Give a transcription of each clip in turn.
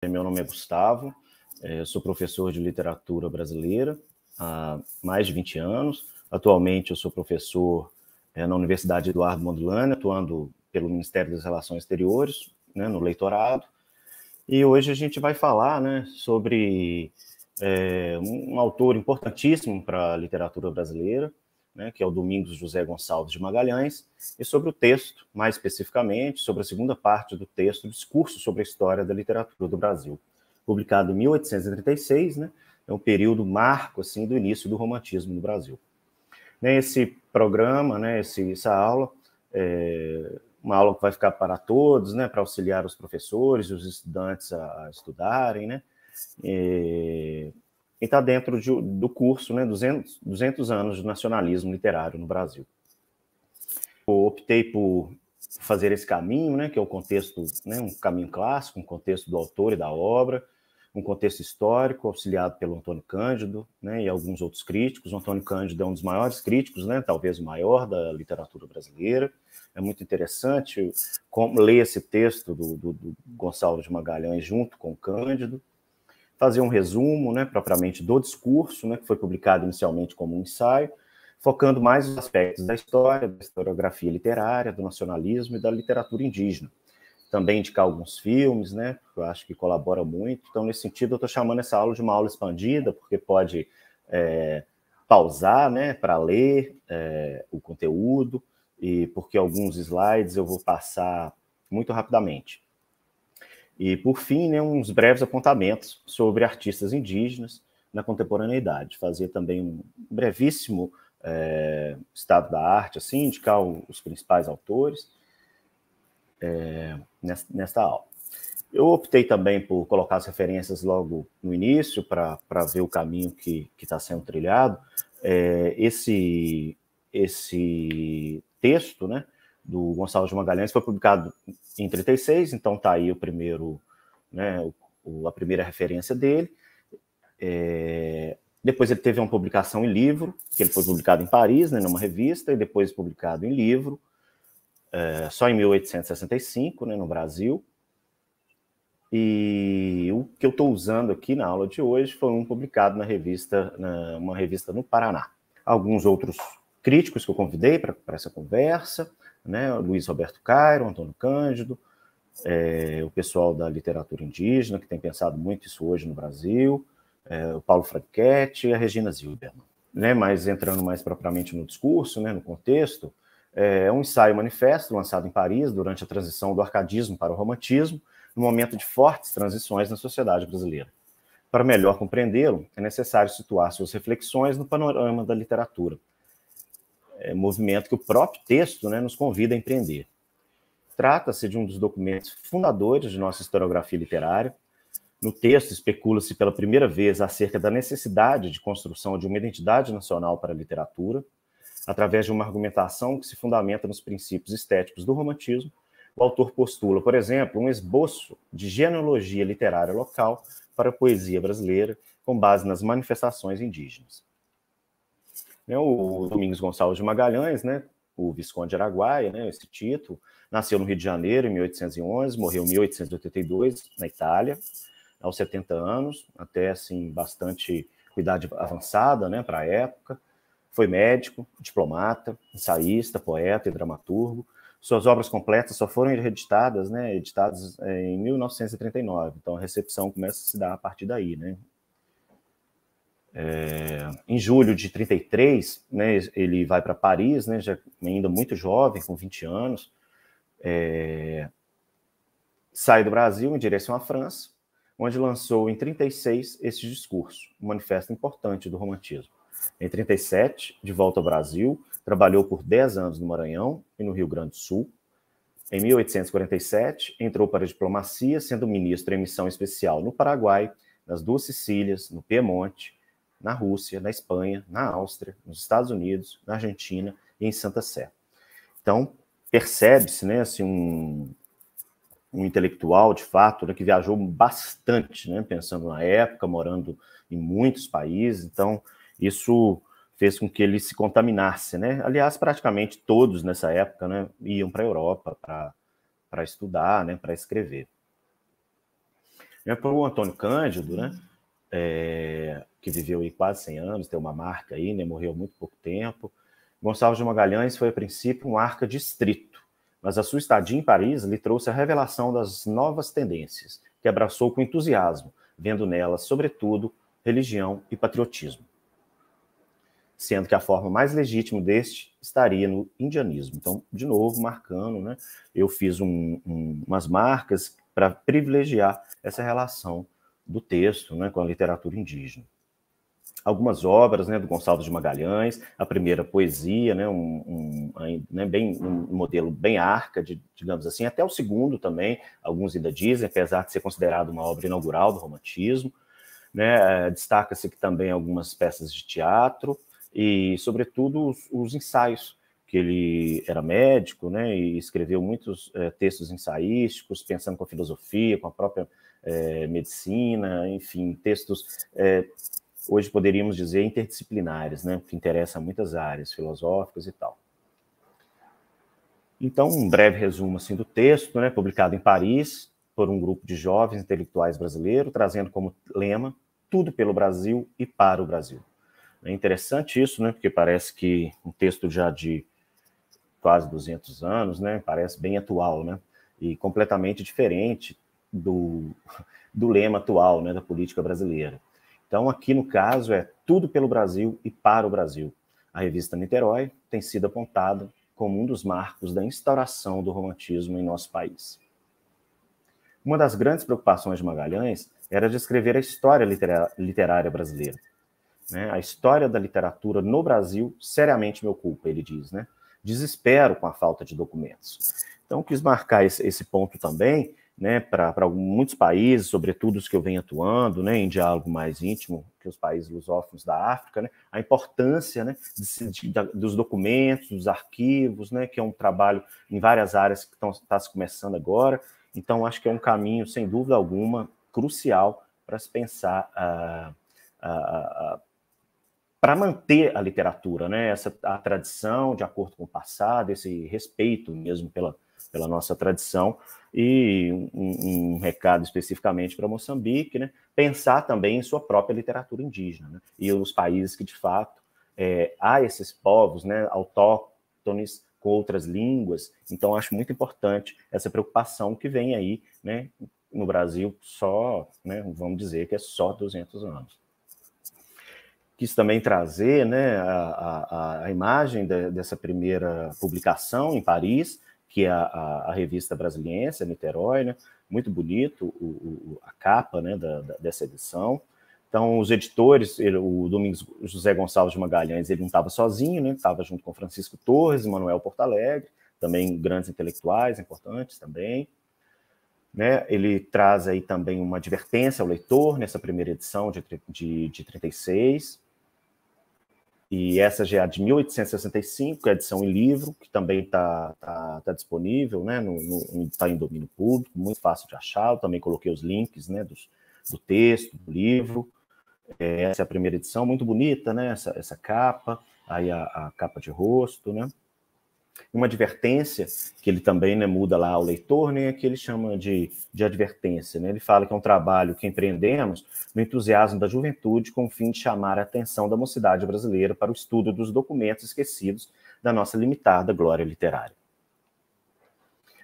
Meu nome é Gustavo, sou professor de literatura brasileira há mais de 20 anos. Atualmente eu sou professor na Universidade Eduardo Mondlane, atuando pelo Ministério das Relações Exteriores, né, no leitorado. E hoje a gente vai falar, né, sobre um autor importantíssimo para a literatura brasileira, né, que é o Domingos José Gonçalves de Magalhães, e sobre o texto, mais especificamente, sobre a segunda parte do texto, Discurso sobre a História da Literatura do Brasil, publicado em 1836, né, é um período marco assim, do início do romantismo no Brasil. Esse programa, né, essa aula, uma aula que vai ficar para todos, né, para auxiliar os professores e os estudantes a estudarem, né, e está dentro do curso, né, 200 anos de nacionalismo literário no Brasil. Eu optei por fazer esse caminho, né, que é o contexto, né, um caminho clássico, um contexto do autor e da obra, um contexto histórico, auxiliado pelo Antônio Cândido, né, e alguns outros críticos. O Antônio Cândido é um dos maiores críticos, né, talvez o maior da literatura brasileira. É muito interessante ler esse texto do Gonçalves de Magalhães junto com o Cândido, fazer um resumo, né, propriamente do discurso, né, que foi publicado inicialmente como um ensaio, focando mais os aspectos da história, da historiografia literária, do nacionalismo e da literatura indígena. Também indicar alguns filmes, né, que eu acho que colabora muito. Então, nesse sentido, eu estou chamando essa aula de uma aula expandida, porque pode pausar, né, para ler o conteúdo, e porque alguns slides eu vou passar muito rapidamente. E, por fim, né, uns breves apontamentos sobre artistas indígenas na contemporaneidade. Fazer também um brevíssimo estado da arte, assim, indicar os principais autores nesta aula. Eu optei também por colocar as referências logo no início, para ver o caminho que está sendo trilhado. Esse texto, né, do Gonçalves de Magalhães foi publicado em 36, então está aí o primeiro, né, a primeira referência dele. Depois ele teve uma publicação em livro, que ele foi publicado em Paris, né, numa revista, e depois publicado em livro, só em 1865, né, no Brasil. E o que eu estou usando aqui na aula de hoje foi um publicado uma revista no Paraná. Alguns outros críticos que eu convidei para essa conversa, né, Luiz Roberto Cairo, Antônio Cândido, o pessoal da literatura indígena, que tem pensado muito isso hoje no Brasil, o Paulo Franchetti e a Regina Zilberman. Né, mas entrando mais propriamente no discurso, né, no contexto, é um ensaio manifesto lançado em Paris durante a transição do arcadismo para o romantismo, no momento de fortes transições na sociedade brasileira. Para melhor compreendê-lo, é necessário situar suas reflexões no panorama da literatura, movimento que o próprio texto, né, nos convida a empreender. Trata-se de um dos documentos fundadores de nossa historiografia literária. No texto, especula-se pela primeira vez acerca da necessidade de construção de uma identidade nacional para a literatura, através de uma argumentação que se fundamenta nos princípios estéticos do romantismo. O autor postula, por exemplo, um esboço de genealogia literária local para a poesia brasileira, com base nas manifestações indígenas. O Domingos Gonçalves de Magalhães, né, o Visconde de Araguaia, né, esse título, nasceu no Rio de Janeiro em 1811, morreu em 1882 na Itália, aos 70 anos, até assim, bastante idade avançada, né, para a época. Foi médico, diplomata, ensaísta, poeta e dramaturgo. Suas obras completas só foram editadas em 1939, então a recepção começa a se dar a partir daí, né? Em julho de 33, né, ele vai para Paris, né, já ainda muito jovem, com 20 anos, sai do Brasil em direção à França, onde lançou em 36 esse discurso, um manifesto importante do romantismo. Em 37, de volta ao Brasil, trabalhou por 10 anos no Maranhão e no Rio Grande do Sul. Em 1847, entrou para a diplomacia, sendo ministro em missão especial no Paraguai, nas duas Sicílias, no Piemonte, na Rússia, na Espanha, na Áustria, nos Estados Unidos, na Argentina e em Santa Sé. Então, percebe-se, né, assim, um intelectual, de fato, né, que viajou bastante, né, pensando na época, morando em muitos países. Então, isso fez com que ele se contaminasse, né? Aliás, praticamente todos nessa época, né, iam para a Europa para estudar, né, para escrever. Para o Antônio Cândido, né, que viveu aí quase 100 anos, tem uma marca aí, né, morreu há muito pouco tempo. Gonçalves de Magalhães foi, a princípio, um arca-distrito, mas a sua estadia em Paris lhe trouxe a revelação das novas tendências, que abraçou com entusiasmo, vendo nelas, sobretudo, religião e patriotismo. Sendo que a forma mais legítima deste estaria no indianismo. Então, de novo, marcando, né, eu fiz umas marcas para privilegiar essa relação do texto, né, com a literatura indígena. Algumas obras, né, do Gonçalves de Magalhães, a primeira poesia, né, um modelo bem arca, digamos assim, até o segundo também, alguns ainda dizem, apesar de ser considerado uma obra inaugural do romantismo, né, destaca-se que também algumas peças de teatro e, sobretudo, os ensaios, que ele era médico, né, e escreveu muitos textos ensaísticos, pensando com a filosofia, com a própria medicina, enfim, textos... hoje poderíamos dizer interdisciplinares, né, que interessam a muitas áreas filosóficas e tal. Então, um breve resumo assim, do texto, né, publicado em Paris por um grupo de jovens intelectuais brasileiros, trazendo como lema tudo pelo Brasil e para o Brasil. É interessante isso, né, porque parece que um texto já de quase 200 anos, né, parece bem atual, né, e completamente diferente do lema atual, né, da política brasileira. Então, aqui no caso, é tudo pelo Brasil e para o Brasil. A revista Niterói tem sido apontada como um dos marcos da instauração do romantismo em nosso país. Uma das grandes preocupações de Magalhães era de escrever a história literária brasileira. Né? A história da literatura no Brasil seriamente me ocupa, ele diz. Né? Desespero com a falta de documentos. Então, quis marcar esse ponto também, né, para muitos países, sobretudo os que eu venho atuando, né, em diálogo mais íntimo que os países lusófonos da África, né, a importância, né, dos documentos, dos arquivos, né, que é um trabalho em várias áreas que está se começando agora. Então, acho que é um caminho, sem dúvida alguma, crucial para se pensar para manter a literatura, né, a tradição de acordo com o passado, esse respeito mesmo pela nossa tradição. E um recado especificamente para Moçambique, né? Pensar também em sua própria literatura indígena, né? E nos países que, de fato, há esses povos, né, autóctones com outras línguas. Então, acho muito importante essa preocupação que vem aí, né, no Brasil, só, né, vamos dizer que é só 200 anos. Quis também trazer, né, a imagem dessa primeira publicação em Paris, que é a revista Brasiliense, a Niterói, né? Muito bonito a capa, né, dessa edição. Então, os editores, o Domingos José Gonçalves de Magalhães, ele não estava sozinho, né? Estava junto com Francisco Torres e Manuel Portalegre, também grandes intelectuais importantes também. Né? Ele traz aí também uma advertência ao leitor nessa primeira edição de 36, e essa já é de 1865, a edição em livro, que também está disponível, né, está em domínio público, muito fácil de achar. Eu também coloquei os links, né, do texto, do livro. Essa é a primeira edição, muito bonita, né, essa capa, aí a capa de rosto, né. Uma advertência, que ele também, né, muda lá ao leitor, né, que ele chama de advertência. Né? Ele fala que é um trabalho que empreendemos no entusiasmo da juventude com o fim de chamar a atenção da mocidade brasileira para o estudo dos documentos esquecidos da nossa limitada glória literária.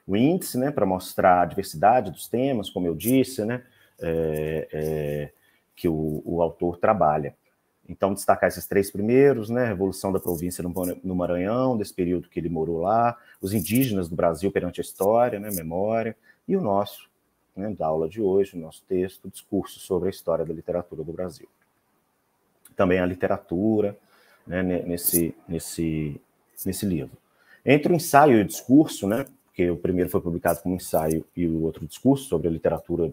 O índice, né, para mostrar a diversidade dos temas, como eu disse, né, que o autor trabalha. Então, destacar esses 3 primeiros, né? Revolução da província no Maranhão, desse período que ele morou lá, os indígenas do Brasil perante a história, né? Memória, e o nosso, né, da aula de hoje, o nosso texto, o discurso sobre a história da literatura do Brasil. Também a literatura, né, nesse livro. Entre o ensaio e o discurso, né? Porque o primeiro foi publicado como ensaio e o outro discurso sobre a literatura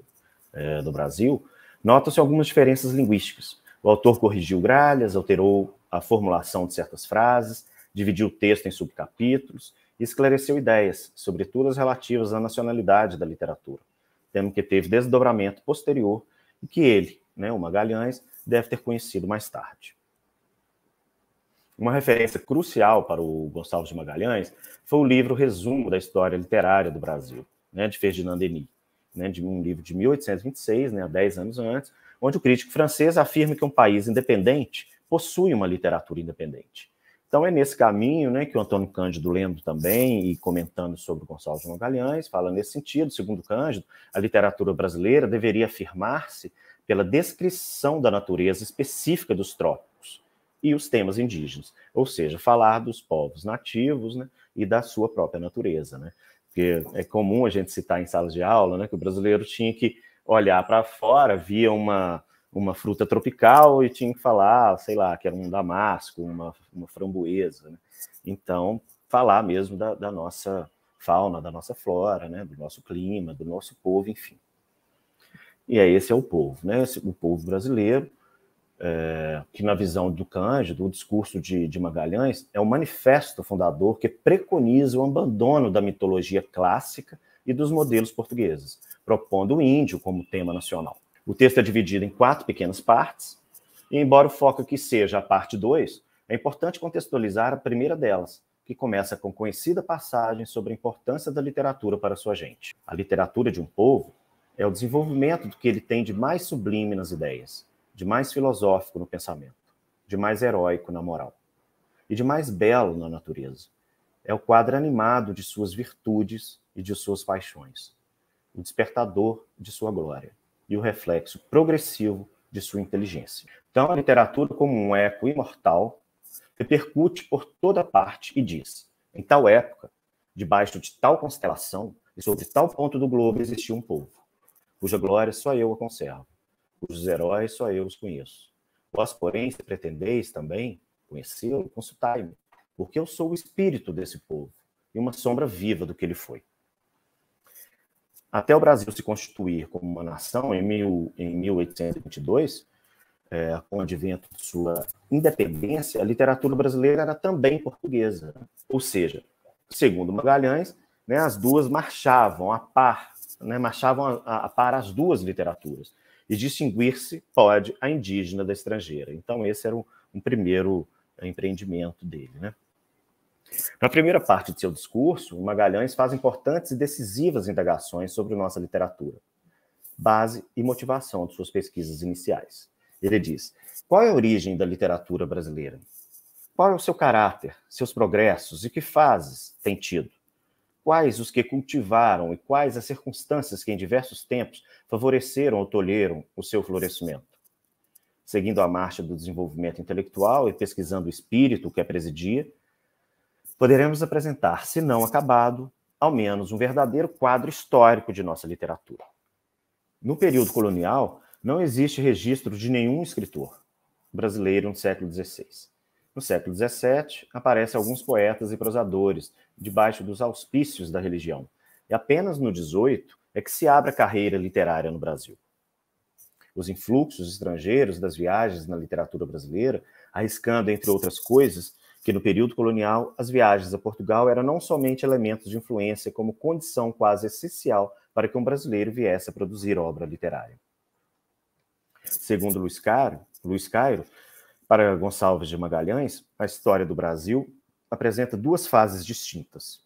do Brasil, notam-se algumas diferenças linguísticas. O autor corrigiu gralhas, alterou a formulação de certas frases, dividiu o texto em subcapítulos e esclareceu ideias, sobretudo as relativas à nacionalidade da literatura, tema que teve desdobramento posterior e que ele, né, o Magalhães, deve ter conhecido mais tarde. Uma referência crucial para o Gonçalves de Magalhães foi o livro Resumo da História Literária do Brasil, né, de Ferdinand Denis. né, de um livro de 1826, né, há 10 anos antes, onde o crítico francês afirma que um país independente possui uma literatura independente. Então é nesse caminho, né, que o Antônio Cândido, lendo também e comentando sobre o Gonçalves de Magalhães, fala nesse sentido. Segundo Cândido, a literatura brasileira deveria afirmar-se pela descrição da natureza específica dos trópicos e os temas indígenas, ou seja, falar dos povos nativos, né, e da sua própria natureza, né? Porque é comum a gente citar em salas de aula, né, que o brasileiro tinha que olhar para fora, via uma fruta tropical e tinha que falar, sei lá, que era um damasco, uma framboesa, né? Então, falar mesmo da nossa fauna, da nossa flora, né, do nosso clima, do nosso povo, enfim. E aí esse é o povo, né? O povo brasileiro, que na visão do Cândido, o discurso de Magalhães é um manifesto fundador que preconiza o abandono da mitologia clássica e dos modelos portugueses, propondo o índio como tema nacional. O texto é dividido em 4 pequenas partes, e embora o foco aqui seja a parte 2, é importante contextualizar a primeira delas, que começa com conhecida passagem sobre a importância da literatura para sua gente. A literatura de um povo é o desenvolvimento do que ele tem de mais sublime nas ideias, de mais filosófico no pensamento, de mais heróico na moral, e de mais belo na natureza. É o quadro animado de suas virtudes e de suas paixões, o despertador de sua glória e o reflexo progressivo de sua inteligência. Então, a literatura, como um eco imortal, repercute por toda parte e diz: em tal época, debaixo de tal constelação e sobre tal ponto do globo existia um povo, cuja glória só eu a conservo, cujos heróis só eu os conheço. Vós, porém, se pretendeis também conhecê-lo, consultai-me, porque eu sou o espírito desse povo e uma sombra viva do que ele foi. Até o Brasil se constituir como uma nação em 1822, com o advento de sua independência, a literatura brasileira era também portuguesa. Ou seja, segundo Magalhães, né, as duas marchavam a par, né, a par as duas literaturas. E distinguir-se pode a indígena da estrangeira. Então, esse era um primeiro empreendimento dele, né? Na primeira parte de seu discurso, Magalhães faz importantes e decisivas indagações sobre nossa literatura, base e motivação de suas pesquisas iniciais. Ele diz: qual é a origem da literatura brasileira? Qual é o seu caráter, seus progressos e que fases tem tido? Quais os que cultivaram e quais as circunstâncias que em diversos tempos favoreceram ou tolheram o seu florescimento? Seguindo a marcha do desenvolvimento intelectual e pesquisando o espírito que a presidia, poderemos apresentar, se não acabado, ao menos um verdadeiro quadro histórico de nossa literatura. No período colonial, não existe registro de nenhum escritor brasileiro no século XVI. No século XVII, aparecem alguns poetas e prosadores debaixo dos auspícios da religião. E apenas no XVIII é que se abre a carreira literária no Brasil. Os influxos estrangeiros das viagens na literatura brasileira, arriscando, entre outras coisas, que no período colonial as viagens a Portugal eram não somente elementos de influência, como condição quase essencial para que um brasileiro viesse a produzir obra literária. Segundo Luiz Cairo, para Gonçalves de Magalhães, a história do Brasil apresenta 2 fases distintas.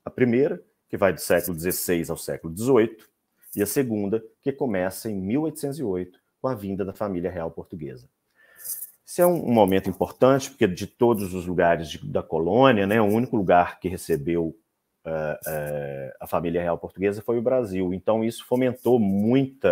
A primeira, que vai do século XVI ao século XVIII, e a segunda, que começa em 1808, com a vinda da família real portuguesa. Esse é um momento importante, porque de todos os lugares da colônia, né, o único lugar que recebeu a família real portuguesa foi o Brasil. Então, isso fomentou muito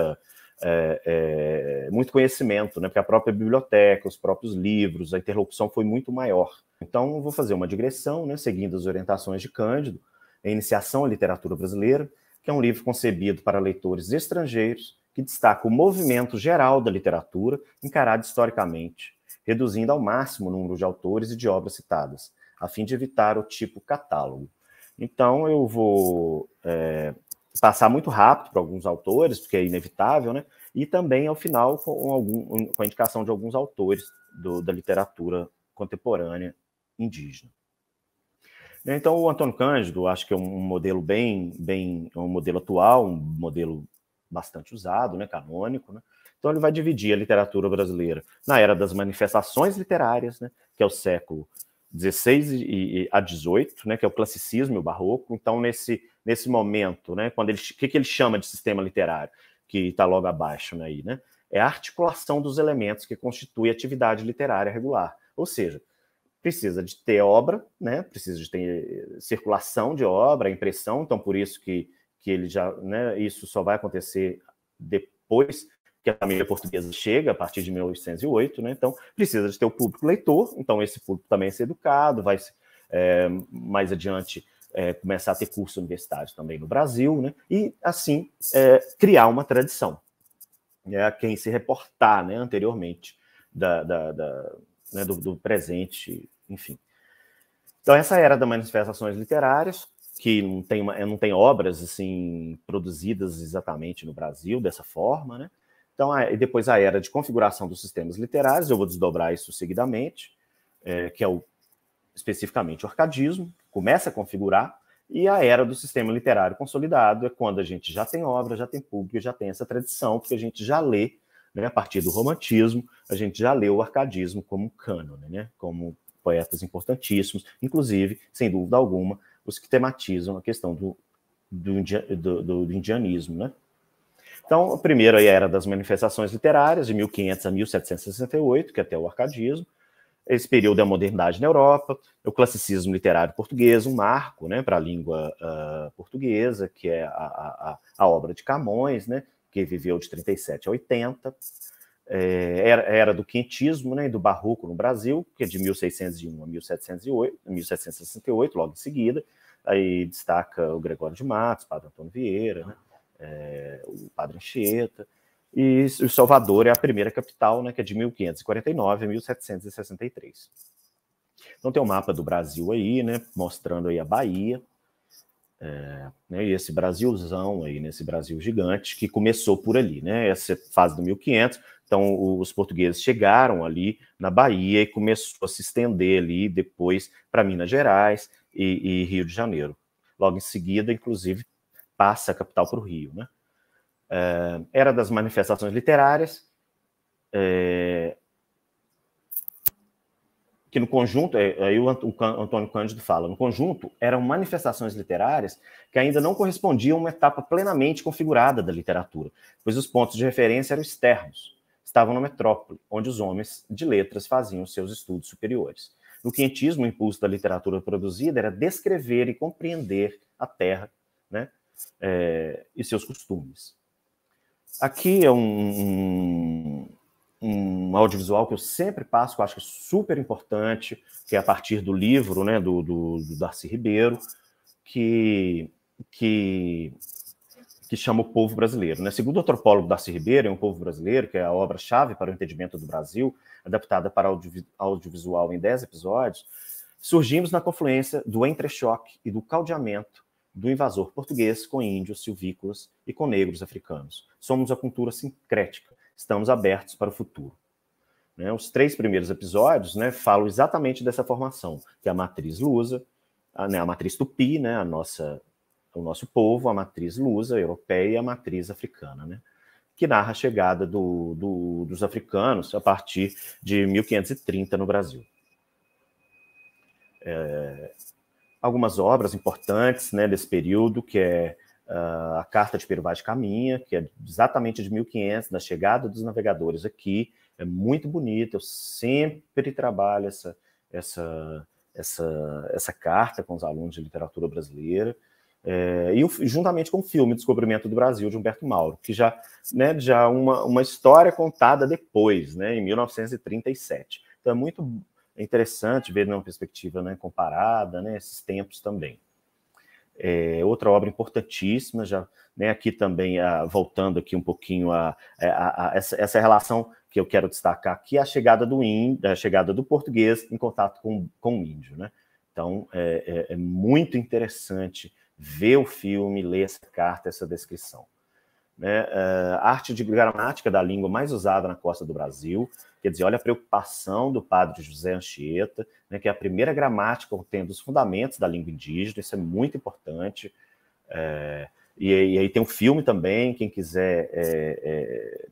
conhecimento, né, porque a própria biblioteca, os próprios livros, a interlocução foi muito maior. Então, vou fazer uma digressão, né, seguindo as orientações de Cândido, a Iniciação à Literatura Brasileira, que é um livro concebido para leitores estrangeiros, que destaca o movimento geral da literatura, encarado historicamente, reduzindo ao máximo o número de autores e de obras citadas, a fim de evitar o tipo catálogo. Então, eu vou passar muito rápido para alguns autores, porque é inevitável, né? E também, ao final, com a indicação de alguns autores da literatura contemporânea indígena. Então, o Antônio Cândido, acho que é um modelo um modelo atual, um modelo bastante usado, né, canônico, né? Então, ele vai dividir a literatura brasileira na era das manifestações literárias, né, que é o século XVI a XVIII, né, que é o classicismo e o barroco. Então, nesse momento, né, quando que ele chama de sistema literário, que está logo abaixo, né, aí, né, é a articulação dos elementos que constitui a atividade literária regular. Ou seja, precisa de ter obra, né, precisa de ter circulação de obra, impressão. Então, por isso que ele já, né, isso só vai acontecer depois que a família portuguesa chega, a partir de 1808, né? Então, precisa de ter o público leitor, então esse público também é ser educado, vai mais adiante começar a ter curso universitário também no Brasil, né? E, assim, criar uma tradição, a quem se reportar, né, anteriormente né, do presente, enfim. Então, essa era das manifestações literárias, que não tem obras assim produzidas exatamente no Brasil dessa forma, né? Então, depois a era de configuração dos sistemas literários, eu vou desdobrar isso seguidamente, que é especificamente o arcadismo, começa a configurar, e a era do sistema literário consolidado é quando a gente já tem obra, já tem público, já tem essa tradição, porque a gente já lê, né, a partir do romantismo, a gente já lê o arcadismo como cânone, né, como poetas importantíssimos, inclusive, sem dúvida alguma, os que tematizam a questão do indianismo, né? Então, a primeira aí era das manifestações literárias, de 1500 a 1768, que é até o arcadismo. Esse período é a modernidade na Europa, o classicismo literário português, um marco, né, para a língua portuguesa, que é a obra de Camões, né, que viveu de 37 a 80. Era do quintismo, né, e do barroco no Brasil, que é de 1601 a 1768, logo em seguida. Aí destaca o Gregório de Matos, Padre Antônio Vieira, né, o Padre Anchieta, e o Salvador é a primeira capital, né, que é de 1549 a 1763. Então tem um mapa do Brasil aí, né, mostrando aí a Bahia, né, e esse Brasilzão aí, nesse Brasil gigante, que começou por ali, né, essa fase do 1500, então os portugueses chegaram ali na Bahia e começou a se estender ali depois para Minas Gerais e Rio de Janeiro. Logo em seguida, inclusive, passa a capital para o Rio, né? Era das manifestações literárias, que no conjunto, aí o Antônio Cândido fala, no conjunto eram manifestações literárias que ainda não correspondiam a uma etapa plenamente configurada da literatura, pois os pontos de referência eram externos, estavam na metrópole, onde os homens de letras faziam seus estudos superiores. No quintismo, o impulso da literatura produzida era descrever e compreender a terra, né, e seus costumes. Aqui é um audiovisual que eu sempre passo, que eu acho que é super importante, que é a partir do livro, né, do Darcy Ribeiro, que chama O Povo Brasileiro, né? Segundo o antropólogo Darcy Ribeiro, é um povo brasileiro, que é a obra-chave para o entendimento do Brasil, adaptada para audiovisual em 10 episódios, surgimos na confluência do entrechoque e do caldeamento do invasor português com índios silvícolas e com negros africanos. Somos a cultura sincrética, estamos abertos para o futuro. Né? Os 3 primeiros episódios, né, falam exatamente dessa formação, que é a matriz lusa, a matriz tupi, né, o nosso povo, a matriz lusa, europeia, e a matriz africana, né, que narra a chegada dos africanos a partir de 1530 no Brasil. Algumas obras importantes, né, desse período, que é a Carta de Pero Vaz de Caminha, que é exatamente de 1500, da chegada dos navegadores aqui, é muito bonita, eu sempre trabalho essa carta com os alunos de literatura brasileira, e juntamente com o filme Descobrimento do Brasil, de Humberto Mauro, que já uma história contada depois, né, em 1937. Então é muito interessante ver numa perspectiva, né, comparada, né, esses tempos também. Outra obra importantíssima, já, né, aqui também, voltando aqui um pouquinho a essa relação que eu quero destacar aqui, a chegada do português em contato com o índio, né? Então, é muito interessante ver o filme, ler essa carta, essa descrição. Né? A arte de gramática da língua mais usada na costa do Brasil, quer dizer, olha a preocupação do padre José Anchieta, né, que é a primeira gramática contendo os fundamentos da língua indígena, isso é muito importante. E aí tem um filme também, quem quiser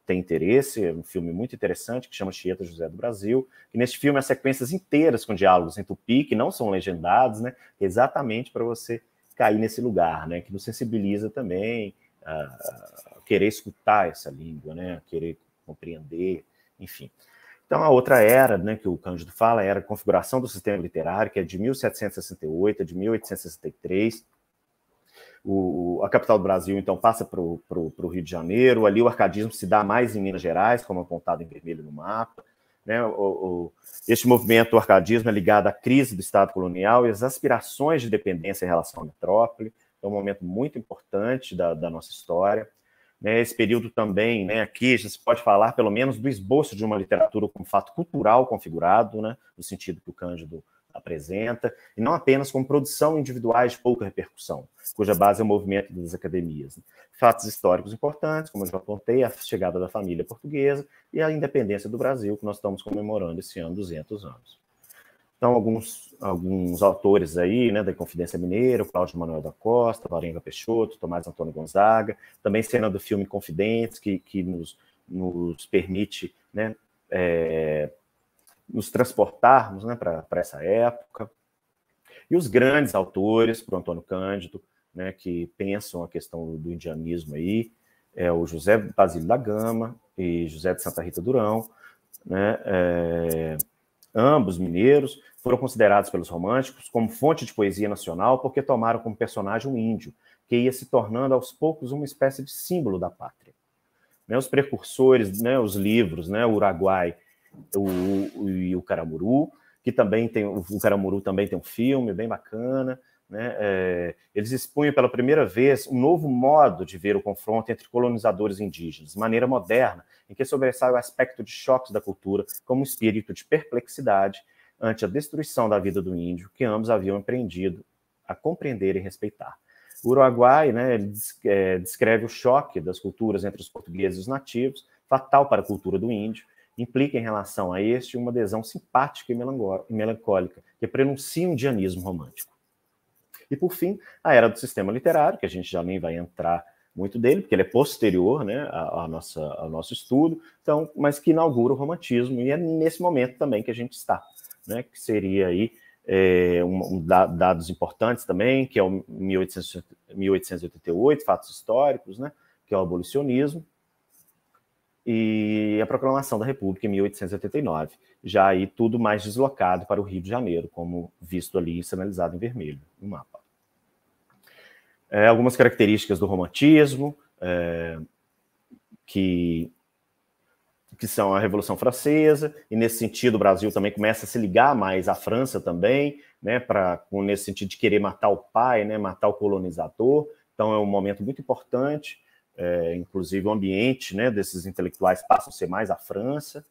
tem interesse, é um filme muito interessante, que chama Chieta José do Brasil, e neste filme há sequências inteiras com diálogos em tupi, que não são legendados, né, exatamente para você cair nesse lugar, né, que nos sensibiliza também a querer escutar essa língua, né, a querer compreender, enfim. Então, a outra era, né, que o Cândido fala, era a configuração do sistema literário, que é de 1768 a de 1863, a capital do Brasil, então, passa para o Rio de Janeiro. Ali o arcadismo se dá mais em Minas Gerais, como apontado em vermelho no mapa. Né? Este movimento, o arcadismo, é ligado à crise do Estado colonial e às aspirações de dependência em relação à metrópole. É um momento muito importante da nossa história. Né? Esse período também, né, aqui, já se pode falar, pelo menos, do esboço de uma literatura como fato cultural configurado, né, no sentido que o Cândido apresenta, e não apenas como produção individuais de pouca repercussão, cuja base é o movimento das academias. Fatos históricos importantes, como eu já apontei, a chegada da família portuguesa e a independência do Brasil, que nós estamos comemorando esse ano, 200 anos. Então, alguns autores aí, né, da Inconfidência Mineira, Cláudio Manuel da Costa, Varenga Peixoto, Tomás Antônio Gonzaga, também cena do filme Confidentes, que nos permite, né, nos transportarmos, né, para essa época. E os grandes autores, para o Antônio Cândido, né, que pensam a questão do indianismo aí, é o José Basílio da Gama e José de Santa Rita Durão, né, ambos mineiros, foram considerados pelos românticos como fonte de poesia nacional porque tomaram como personagem um índio, que ia se tornando aos poucos uma espécie de símbolo da pátria. Né, os precursores, né, os livros, né, o Uruguai e o Caramuru, que também tem, o Caramuru também tem um filme bem bacana, né? Eles expunham pela primeira vez um novo modo de ver o confronto entre colonizadores e indígenas, de maneira moderna, em que sobressai o aspecto de choques da cultura como um espírito de perplexidade ante a destruição da vida do índio, que ambos haviam aprendido a compreender e respeitar. O Uruguai, né, descreve o choque das culturas entre os portugueses e os nativos, fatal para a cultura do índio, implica em relação a este uma adesão simpática e melancólica, que prenuncia um indianismo romântico. E, por fim, a era do sistema literário, que a gente já nem vai entrar muito dele, porque ele é posterior, né, ao nosso estudo, então, mas que inaugura o romantismo, e é nesse momento também que a gente está, né, que seria aí dados importantes também, que é o 1888, fatos históricos, né, que é o abolicionismo, e a proclamação da República em 1889, já aí tudo mais deslocado para o Rio de Janeiro, como visto ali sinalizado em vermelho no mapa. Algumas características do romantismo, que são a Revolução Francesa, e nesse sentido o Brasil também começa a se ligar mais à França também, né, nesse sentido de querer matar o pai, né, matar o colonizador, então é um momento muito importante. Inclusive o ambiente, né, desses intelectuais passa a ser mais a França,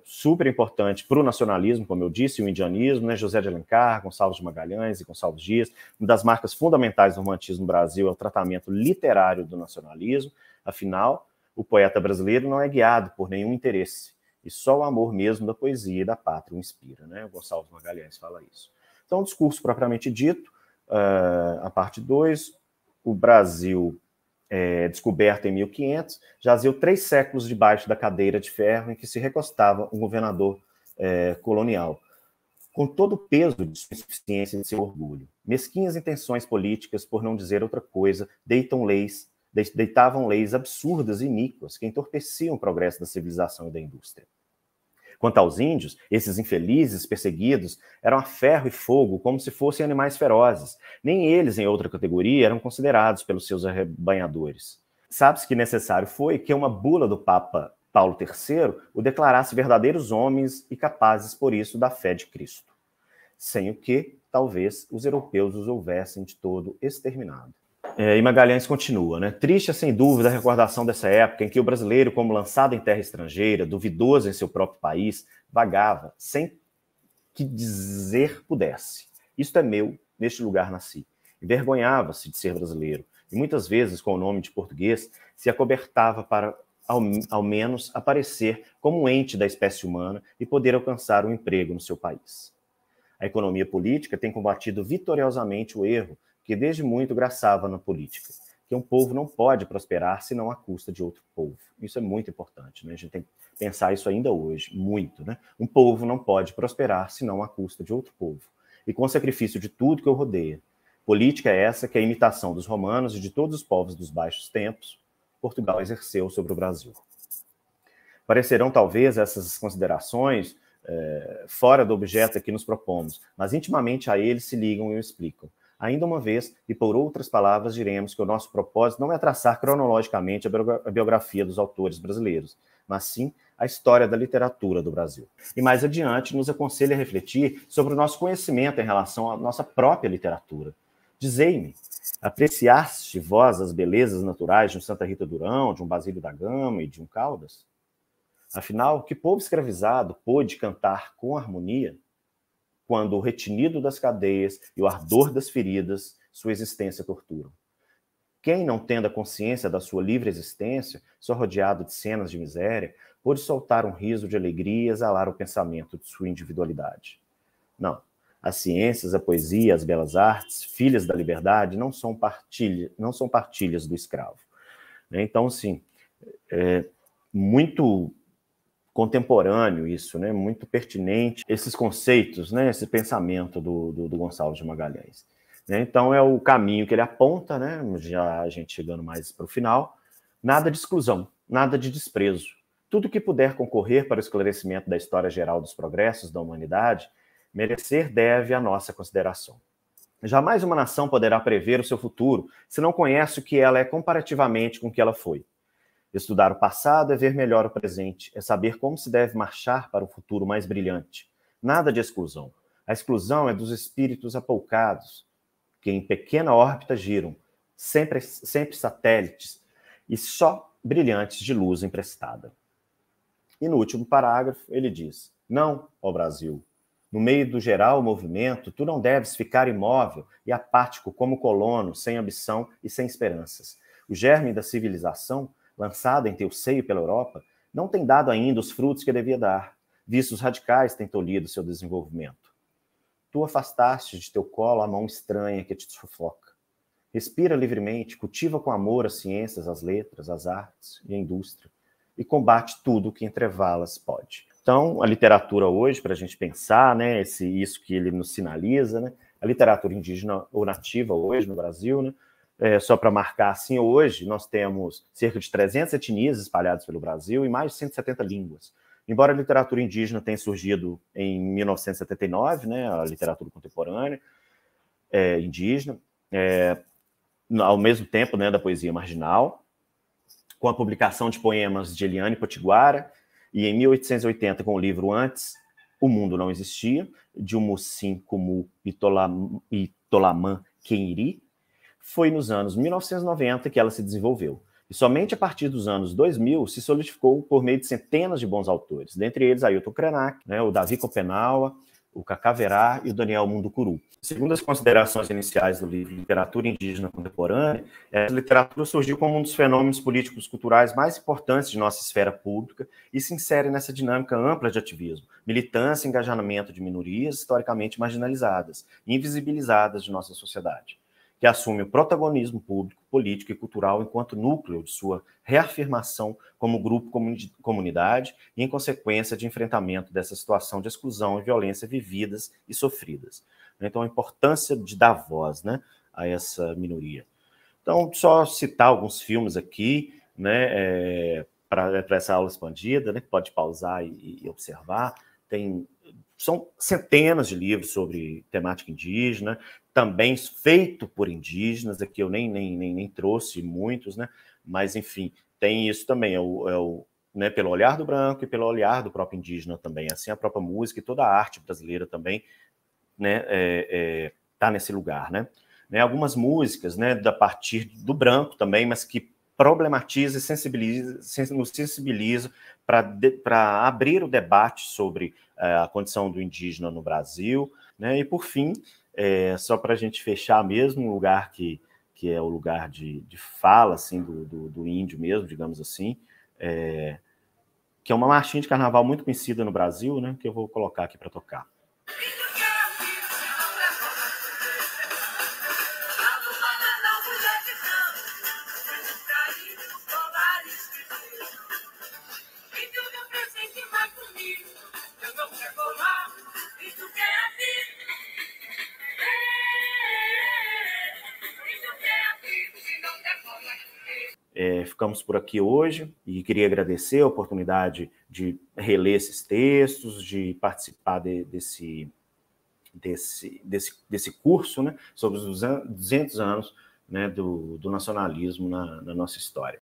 super importante para o nacionalismo, como eu disse, o indianismo, né, José de Alencar, Gonçalves de Magalhães e Gonçalves Dias. Uma das marcas fundamentais do romantismo no Brasil é o tratamento literário do nacionalismo, afinal, o poeta brasileiro não é guiado por nenhum interesse, e só o amor mesmo da poesia e da pátria o inspira, né? O Gonçalves Magalhães fala isso. Então, o discurso propriamente dito, a parte 2, o Brasil descoberto em 1500, jazeu 3 séculos debaixo da cadeira de ferro em que se recostava um governador colonial, com todo o peso de sua insuficiência e de seu orgulho. Mesquinhas intenções políticas, por não dizer outra coisa, deitavam leis absurdas e iníquas que entorpeciam o progresso da civilização e da indústria. Quanto aos índios, esses infelizes, perseguidos, eram a ferro e fogo, como se fossem animais ferozes. Nem eles, em outra categoria, eram considerados pelos seus arrebanhadores. Sabe-se que necessário foi que uma bula do Papa Paulo III o declarasse verdadeiros homens e capazes, por isso, da fé de Cristo. Sem o que, talvez, os europeus os houvessem de todo exterminado. E Magalhães continua, né? Triste é, sem dúvida, a recordação dessa época em que o brasileiro, como lançado em terra estrangeira, duvidoso em seu próprio país, vagava, sem que dizer pudesse. Isto é meu, neste lugar nasci. Envergonhava-se de ser brasileiro, e muitas vezes, com o nome de português, se acobertava para, ao menos, aparecer como um ente da espécie humana e poder alcançar um emprego no seu país. A economia política tem combatido vitoriosamente o erro que desde muito graçava na política. que um povo não pode prosperar senão à custa de outro povo. Isso é muito importante, né? A gente tem que pensar isso ainda hoje, muito, né? Um povo não pode prosperar senão à custa de outro povo, e com o sacrifício de tudo que o rodeia. Política é essa que a imitação dos romanos e de todos os povos dos baixos tempos, Portugal exerceu sobre o Brasil. Parecerão talvez essas considerações fora do objeto a que nos propomos, mas intimamente a eles se ligam e o explicam. Ainda uma vez, e por outras palavras, diremos que o nosso propósito não é traçar cronologicamente a biografia dos autores brasileiros, mas sim a história da literatura do Brasil. E mais adiante, nos aconselha a refletir sobre o nosso conhecimento em relação à nossa própria literatura. Dizei-me, apreciaste vós as belezas naturais de um Santa Rita Durão, de um Basílio da Gama e de um Caldas? Afinal, que povo escravizado pôde cantar com harmonia quando o retinido das cadeias e o ardor das feridas sua existência torturam? Quem, não tendo a consciência da sua livre existência, só rodeado de cenas de miséria, pôde soltar um riso de alegria e exalar o pensamento de sua individualidade? Não. As ciências, a poesia, as belas artes, filhas da liberdade, não são partilhas do escravo. Então, sim, é muito contemporâneo isso, né? Muito pertinente esses conceitos, né? Esse pensamento do Gonçalves de Magalhães. Então é o caminho que ele aponta, né? Já a gente chegando mais para o final, nada de exclusão, nada de desprezo. Tudo que puder concorrer para o esclarecimento da história geral dos progressos da humanidade, merecer deve a nossa consideração. Jamais uma nação poderá prever o seu futuro se não conhece o que ela é comparativamente com o que ela foi. Estudar o passado é ver melhor o presente, é saber como se deve marchar para o futuro mais brilhante. Nada de exclusão. A exclusão é dos espíritos apoucados, que em pequena órbita giram, sempre satélites, e só brilhantes de luz emprestada. E no último parágrafo ele diz: não, ó Brasil, no meio do geral movimento, tu não deves ficar imóvel e apático como colono, sem ambição e sem esperanças. O germe da civilização, lançada em teu seio pela Europa, não tem dado ainda os frutos que devia dar. Vícios radicais têm tolhido seu desenvolvimento. Tu afastaste de teu colo a mão estranha que te sufoca. Respira livremente, cultiva com amor as ciências, as letras, as artes e a indústria, e combate tudo o que entrevá-las pode. Então, a literatura hoje, para a gente pensar, né, isso que ele nos sinaliza, né, a literatura indígena ou nativa hoje no Brasil, né, só para marcar assim, hoje nós temos cerca de 300 etnias espalhadas pelo Brasil e mais de 170 línguas. Embora a literatura indígena tenha surgido em 1979, né, a literatura contemporânea indígena, ao mesmo tempo, né, da poesia marginal, com a publicação de poemas de Eliane Potiguara, e em 1880, com o livro Antes, O Mundo Não Existia, de Umusim Kumu e Tolamã Keniri. Foi nos anos 1990 que ela se desenvolveu. E somente a partir dos anos 2000 se solidificou por meio de centenas de bons autores, dentre eles Ailton Krenak, né, o Davi Copenaua, o Cacá Verá e o Daniel Munducuru. Segundo as considerações iniciais do livro Literatura Indígena Contemporânea, essa literatura surgiu como um dos fenômenos políticos culturais mais importantes de nossa esfera pública e se insere nessa dinâmica ampla de ativismo, militância e engajamento de minorias historicamente marginalizadas e invisibilizadas de nossa sociedade, que assume o protagonismo público, político e cultural enquanto núcleo de sua reafirmação como grupo, comunidade e, em consequência, de enfrentamento dessa situação de exclusão e violência vividas e sofridas. Então, a importância de dar voz, né, a essa minoria. Então, só citar alguns filmes aqui, né, para essa aula expandida, né, pode pausar e observar. São centenas de livros sobre temática indígena, também feito por indígenas, aqui eu nem trouxe muitos, né? Mas, enfim, tem isso também, né, pelo olhar do branco e pelo olhar do próprio indígena também, assim a própria música e toda a arte brasileira também, né, tá nesse lugar, né? Algumas músicas, né, da partir do branco também, mas que problematiza e nos sensibiliza para abrir o debate sobre a condição do indígena no Brasil, né? E, por fim, só para a gente fechar mesmo, um lugar que é o lugar de fala assim, do índio mesmo, digamos assim, que é uma marchinha de carnaval muito conhecida no Brasil, né, que eu vou colocar aqui para tocar. Ficamos por aqui hoje e queria agradecer a oportunidade de reler esses textos, de participar desse curso, né, sobre os 200 anos, né, do nacionalismo na nossa história.